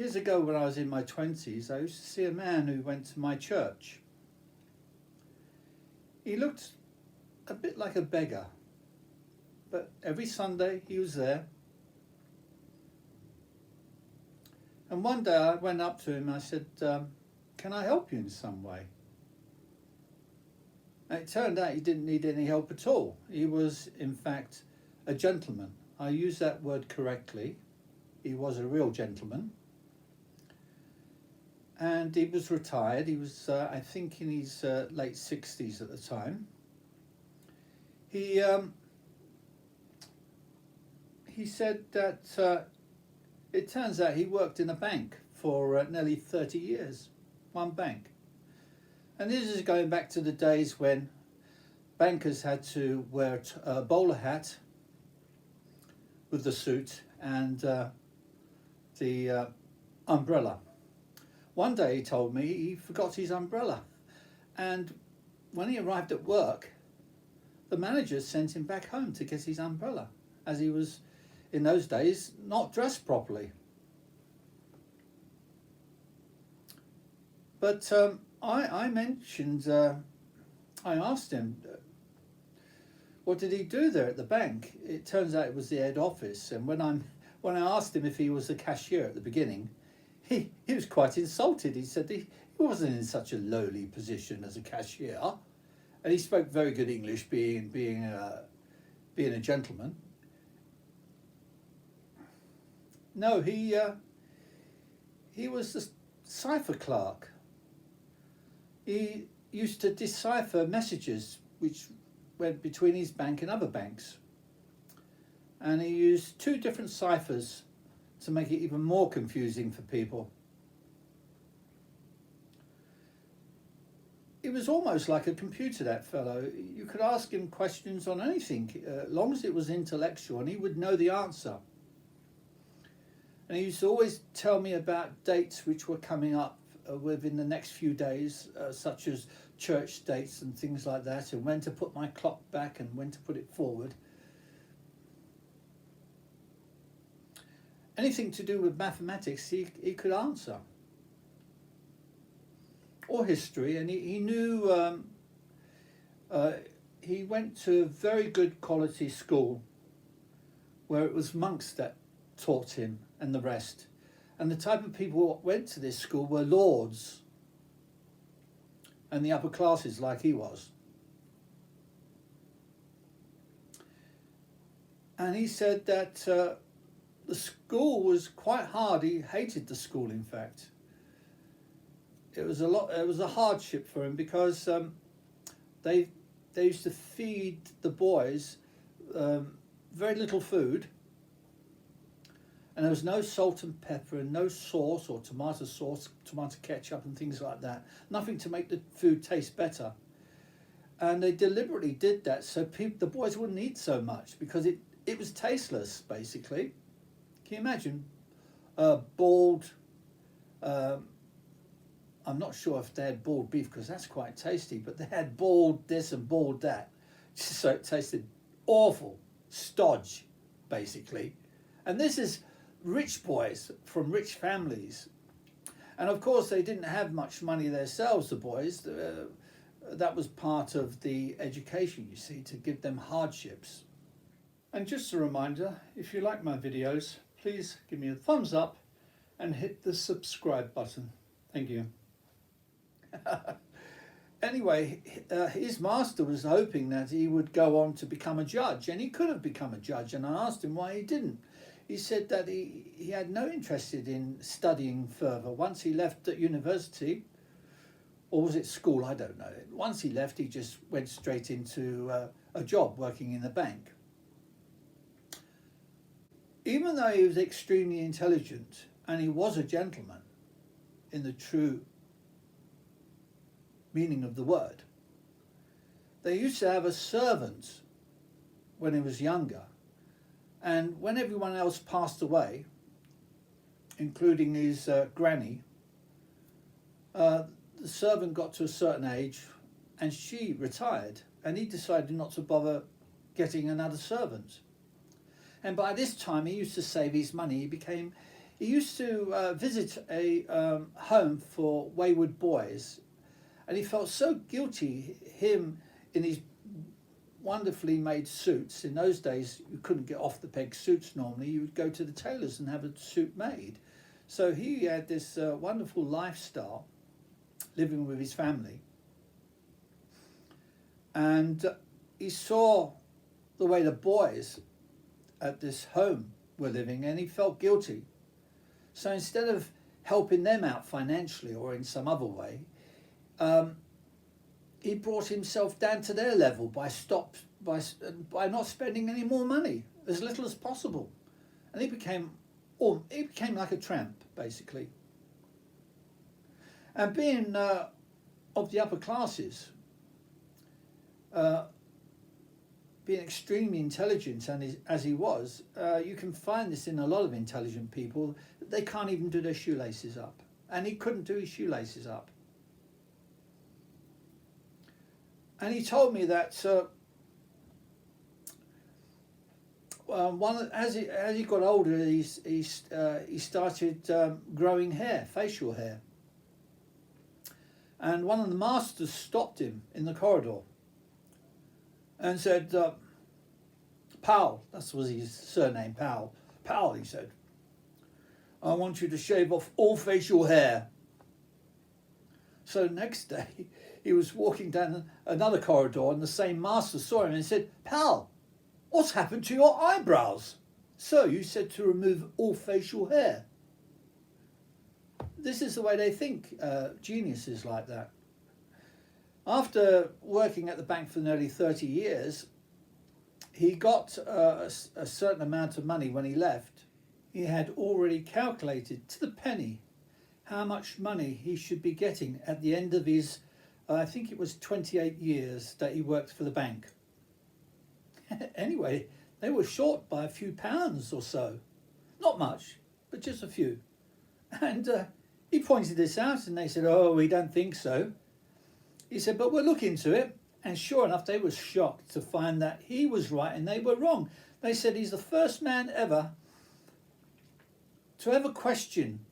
Years ago, when I was in my 20s, I used to see a man who went to my church. He looked a bit like a beggar, but every Sunday he was there. And one day I went up to him and I said, can I help you in some way? And it turned out he didn't need any help at all. He was, in fact, a gentleman. I use that word correctly. He was a real gentleman. And he was retired. He was, I think, in his late 60s at the time. He said that it turns out he worked in a bank for nearly 30 years, one bank. And this is going back to the days when bankers had to wear a bowler hat with the suit and the umbrella. One day he told me he forgot his umbrella, and when he arrived at work, the manager sent him back home to get his umbrella, as he was, in those days, not dressed properly. But I mentioned, I asked him, what did he do there at the bank? It turns out it was the head office, and when I asked him if he was the cashier at the beginning, he was quite insulted. He said he wasn't in such a lowly position as a cashier, and he spoke very good English, being a gentleman. No, he was the cipher clerk. He used to decipher messages which went between his bank and other banks, and he used two different ciphers to make it even more confusing for people. It was almost like a computer, that fellow. You could ask him questions on anything, as long as it was intellectual, and he would know the answer. And he used to always tell me about dates which were coming up within the next few days, such as church dates and things like that, and when to put my clock back and when to put it forward. Anything to do with mathematics he could answer, or history, and he knew. He went to a very good quality school where it was monks that taught him and the rest, and the type of people who went to this school were lords and the upper classes, like he was. And he said that the school was quite hard. He hated the school, in fact. It was a hardship for him because they used to feed the boys very little food, and there was no salt and pepper and no sauce or tomato ketchup and things like that. Nothing to make the food taste better. And they deliberately did that so the boys wouldn't eat so much, because it was tasteless, basically. Can you imagine boiled, I'm not sure if they had boiled beef, because that's quite tasty, but they had boiled this and boiled that, so it tasted awful, stodge, basically. And this is rich boys from rich families. And of course they didn't have much money themselves, the boys. That was part of the education, you see, to give them hardships. And just a reminder, if you like my videos, please give me a thumbs up and hit the subscribe button. Thank you. Anyway, his master was hoping that he would go on to become a judge, and he could have become a judge, and I asked him why he didn't. He said that he had no interest in studying further. Once he left at university, or was it school, I don't know. Once he left, he just went straight into a job working in the bank. Even though he was extremely intelligent, and he was a gentleman in the true meaning of the word, they used to have a servant when he was younger, and when everyone else passed away, including his granny, the servant got to a certain age and she retired, and he decided not to bother getting another servant. And by this time he used to save his money. he used to visit a home for wayward boys, and he felt so guilty, him in his wonderfully made suits. In those days, you couldn't get off the peg suits normally. You would go to the tailors and have a suit made. So he had this wonderful lifestyle, living with his family. And he saw the way the boys at this home were living, and he felt guilty. So instead of helping them out financially or in some other way, he brought himself down to their level by not spending any more money, as little as possible, and he became like a tramp basically. And being of the upper classes, being extremely intelligent and as he was, you can find this in a lot of intelligent people. They can't even do their shoelaces up, and he couldn't do his shoelaces up. And he told me that as he got older, he started growing hair, facial hair. And one of the masters stopped him in the corridor and said, "Powell," that was his surname, Powell. "Powell," he said, "I want you to shave off all facial hair." So next day, he was walking down another corridor and the same master saw him and said, "Pal, what's happened to your eyebrows?" "Sir, you said to remove all facial hair." This is the way they think, geniuses like that. After working at the bank for nearly 30 years, he got a certain amount of money when he left. He had already calculated to the penny how much money he should be getting at the end of his, I think it was 28 years that he worked for the bank. Anyway, they were short by a few pounds or so. Not much, but just a few. And he pointed this out and they said, "Oh, we don't think so." He said, "But we'll look into it." And sure enough, they were shocked to find that he was right and they were wrong. They said he's the first man ever to ever question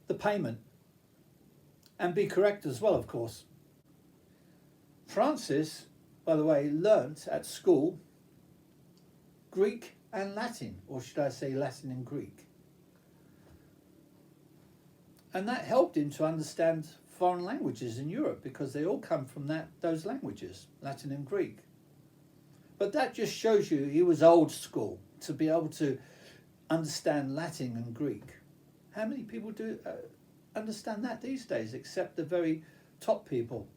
the payment and be correct as well, of course. Francis, by the way, learnt at school Greek and Latin, or should I say Latin and Greek. And that helped him to understand foreign languages in Europe because they all come from those languages, Latin and Greek. But that just shows you he was old school to be able to understand Latin and Greek. How many people do understand that these days, except the very top people?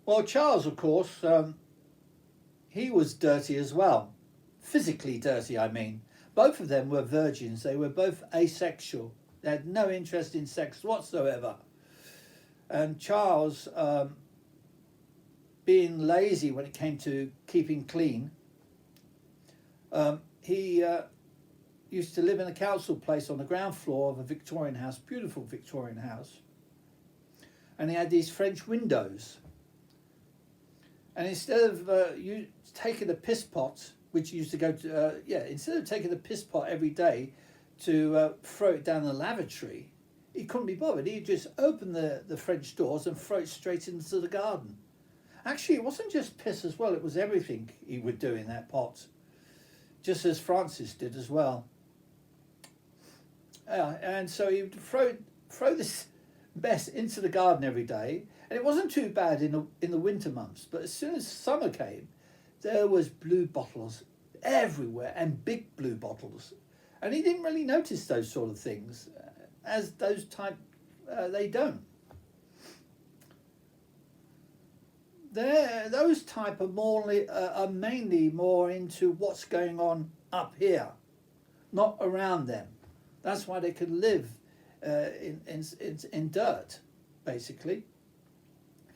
Well, Charles, of course, he was dirty as well. Physically dirty, I mean. Both of them were virgins. They were both asexual. They had no interest in sex whatsoever. And Charles, being lazy when it came to keeping clean, he used to live in a council place on the ground floor of a Victorian house, beautiful Victorian house. And he had these French windows. And instead of you taking a piss pot, which he used to go to, instead of taking a piss pot every day to throw it down the lavatory, he couldn't be bothered. He'd just open the French doors and throw it straight into the garden. Actually, it wasn't just piss as well, it was everything he would do in that pot, just as Francis did as well. And so he would throw this mess into the garden every day, and it wasn't too bad in the winter months, but as soon as summer came, there was blue bottles everywhere, and big blue bottles. And he didn't really notice those sort of things, as those type, they don't. Those type are mainly more into what's going on up here, not around them. That's why they can live in dirt, basically.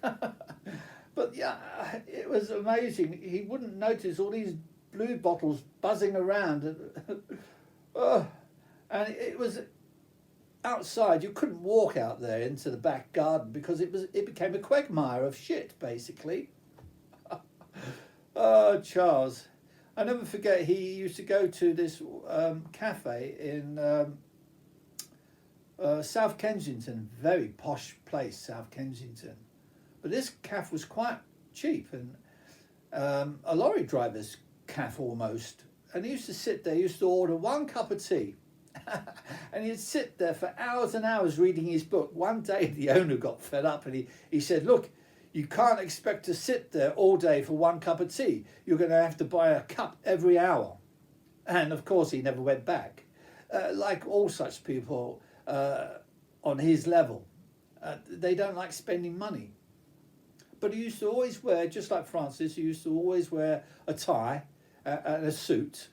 But yeah, it was amazing. He wouldn't notice all these blue bottles buzzing around. And it was outside. You couldn't walk out there into the back garden because it became a quagmire of shit, basically. Oh, Charles. I never forget, he used to go to this cafe in South Kensington, very posh place, South Kensington. But this cafe was quite cheap, and a lorry driver's cafe almost. And he used to sit there, he used to order one cup of tea. And he'd sit there for hours and hours reading his book. One day the owner got fed up, and he said, look, you can't expect to sit there all day for one cup of tea. You're going to have to buy a cup every hour. And of course he never went back. Like all such people on his level, they don't like spending money. But he used to always wear, just like Francis, he used to always wear a tie and a suit.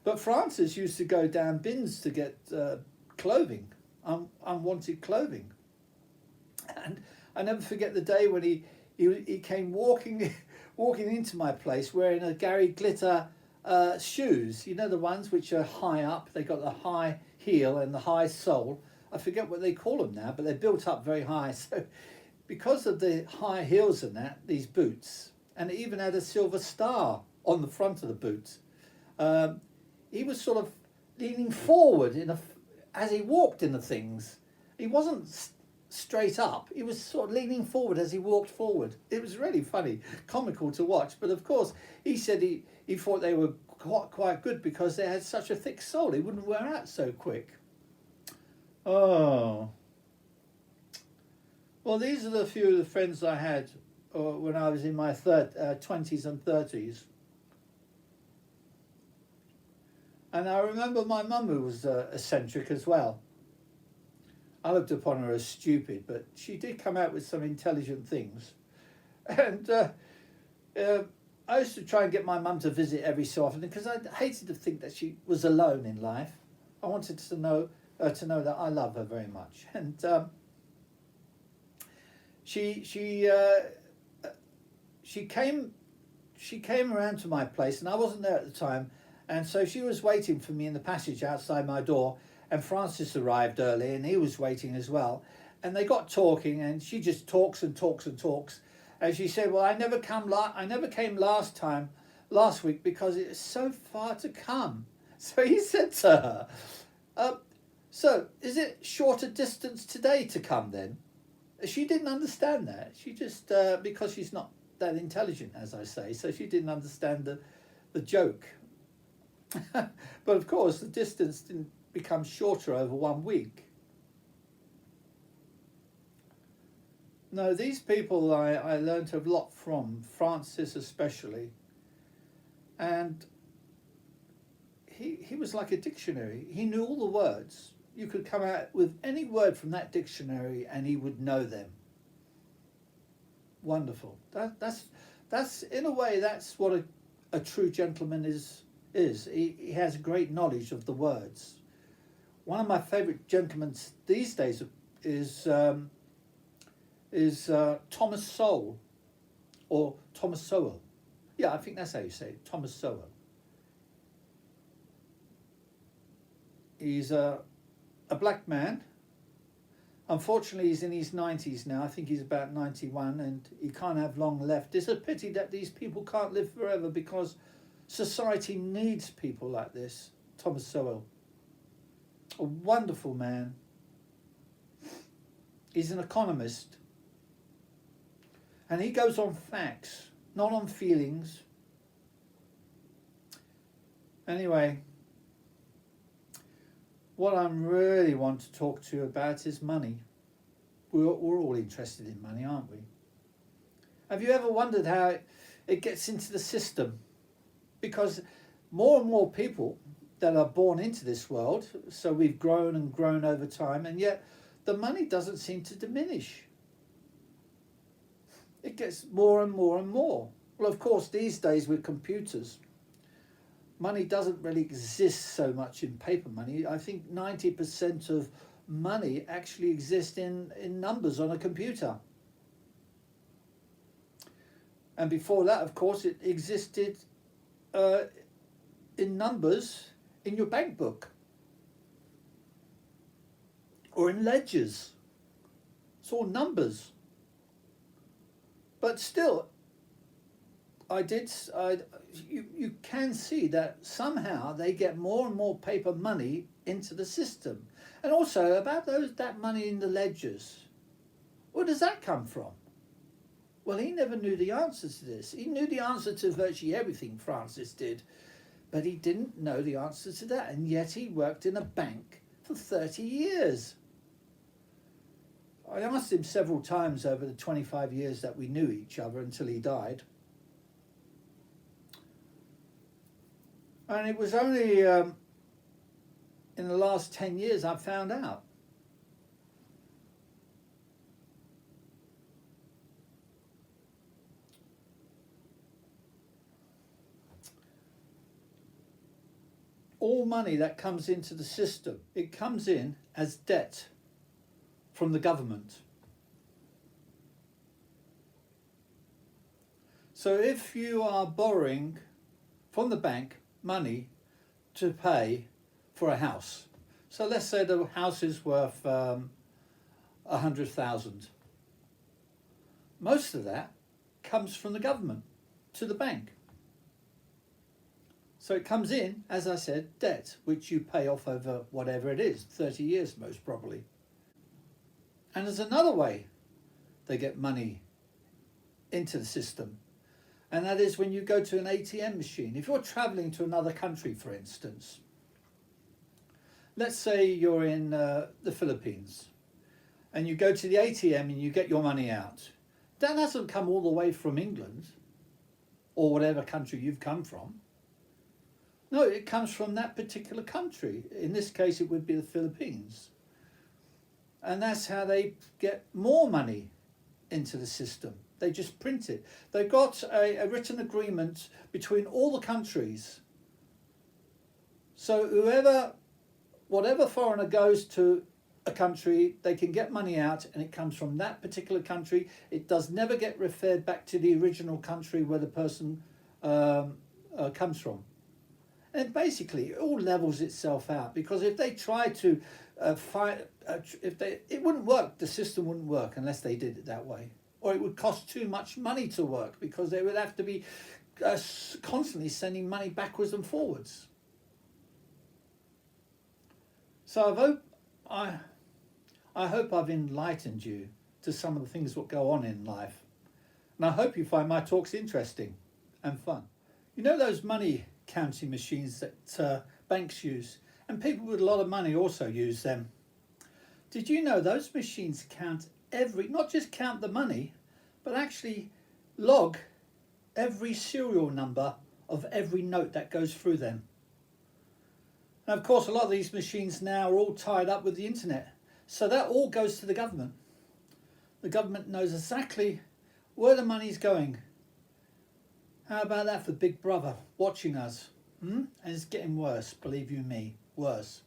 But Francis used to go down bins to get clothing, unwanted clothing. And I never forget the day when he came walking into my place wearing a Gary Glitter shoes. You know, the ones which are high up. They got the high heel and the high sole. I forget what they call them now, but they're built up very high. So because of the high heels and that, these boots, and it even had a silver star on the front of the boots, he was sort of leaning forward as he walked in the things. He wasn't straight up. He was sort of leaning forward as he walked forward. It was really funny, comical to watch. But of course, he said he thought they were quite good because they had such a thick sole. They wouldn't wear out so quick. Oh. Well, these are the few of the friends I had when I was in my 20s and 30s. And I remember my mum, who was eccentric as well. I looked upon her as stupid, but she did come out with some intelligent things. And I used to try and get my mum to visit every so often because I hated to think that she was alone in life. I wanted to know that I love her very much. And she came around to my place, and I wasn't there at the time. And so she was waiting for me in the passage outside my door, and Francis arrived early, and he was waiting as well. And they got talking, and she just talks and talks and talks. And she said, well, I never came last week because it's so far to come. So he said to her, so is it shorter distance today to come then? She didn't understand that. She just, because she's not that intelligent, as I say, so she didn't understand the joke. But of course, the distance didn't become shorter over 1 week. No, these people I learned a lot from, Francis especially. And he was like a dictionary. He knew all the words. You could come out with any word from that dictionary and he would know them. Wonderful. That's in a way, that's what a true gentleman is. He has great knowledge of the words. One of my favourite gentlemen these days is Thomas Sowell, or Thomas Sowell. Yeah, I think that's how you say it, Thomas Sowell. He's a black man. Unfortunately, he's in his 90s now. I think he's about 91, and he can't have long left. It's a pity that these people can't live forever because society needs people like this. Thomas Sowell. A wonderful man. He's an economist. And he goes on facts, not on feelings. Anyway, what I really want to talk to you about is money. We're all interested in money, aren't we? Have you ever wondered how it gets into the system? Because more and more people that are born into this world, so we've grown and grown over time, and yet the money doesn't seem to diminish. It gets more and more and more. Well, of course, these days with computers, money doesn't really exist so much in paper money. I think 90% of money actually exists in numbers on a computer. And before that, of course, it existed in numbers in your bank book or in ledgers. It's all numbers. But still, You can see that somehow they get more and more paper money into the system. And also about that money in the ledgers. Where does that come from? Well, he never knew the answer to this. He knew the answer to virtually everything, Francis did, but he didn't know the answer to that, and yet he worked in a bank for 30 years. I asked him several times over the 25 years that we knew each other until he died. And it was only in the last 10 years I found out. All money that comes into the system, it comes in as debt from the government. So if you are borrowing from the bank money to pay for a house, so let's say the house is worth 100,000. Most of that comes from the government to the bank. So it comes in, as I said, debt, which you pay off over whatever it is, 30 years most probably. And there's another way they get money into the system, and that is when you go to an ATM machine. If you're travelling to another country, for instance, let's say you're in the Philippines, and you go to the ATM and you get your money out. That hasn't come all the way from England, or whatever country you've come from. No, it comes from that particular country. In this case, it would be the Philippines. And that's how they get more money into the system. They just print it. They've got a written agreement between all the countries. So whatever foreigner goes to a country, they can get money out, and it comes from that particular country. It does never get referred back to the original country where the person comes from. And basically, it all levels itself out, because if they try to it wouldn't work. The system wouldn't work unless they did it that way, or it would cost too much money to work, because they would have to be constantly sending money backwards and forwards. So I hope I've enlightened you to some of the things that go on in life, and I hope you find my talks interesting and fun. You know those money counting machines that banks use, and people with a lot of money also use them. Did you know those machines count not just count the money, but actually log every serial number of every note that goes through them? And of course, a lot of these machines now are all tied up with the internet, so that all goes to the government. The government knows exactly where the money's going. How about that for Big Brother watching us? And it's getting worse, believe you me, worse.